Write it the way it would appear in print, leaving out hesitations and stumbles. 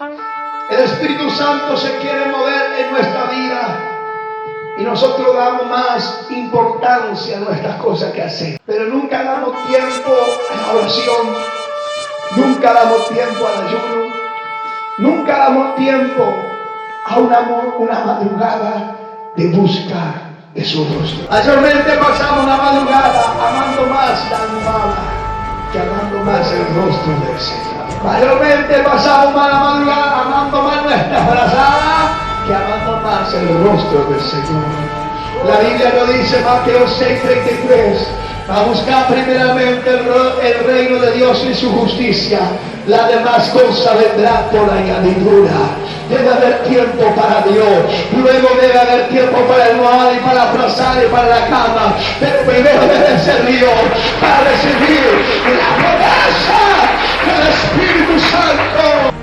El Espíritu Santo se quiere mover en nuestra vida y nosotros damos más importancia a nuestras cosas que hacer. Pero nunca damos tiempo a la oración, nunca damos tiempo al ayuno, nunca damos tiempo a una madrugada de buscar de su rostro. Mayormente pasamos la madrugada amando más la almohada que amando más el rostro del Señor. Mayormente pasamos más la madrugada amando más nuestra frazada que amando más el rostro del Señor. La Biblia nos dice, Mateo 6:33, a buscar primeramente el reino de Dios y su justicia, la demás cosa vendrá por añadidura. Debe haber tiempo para Dios, luego debe haber tiempo para el almohada y para la frazada y para la cama, pero primero debe ser Dios para recibir la promesa del Espíritu Santo.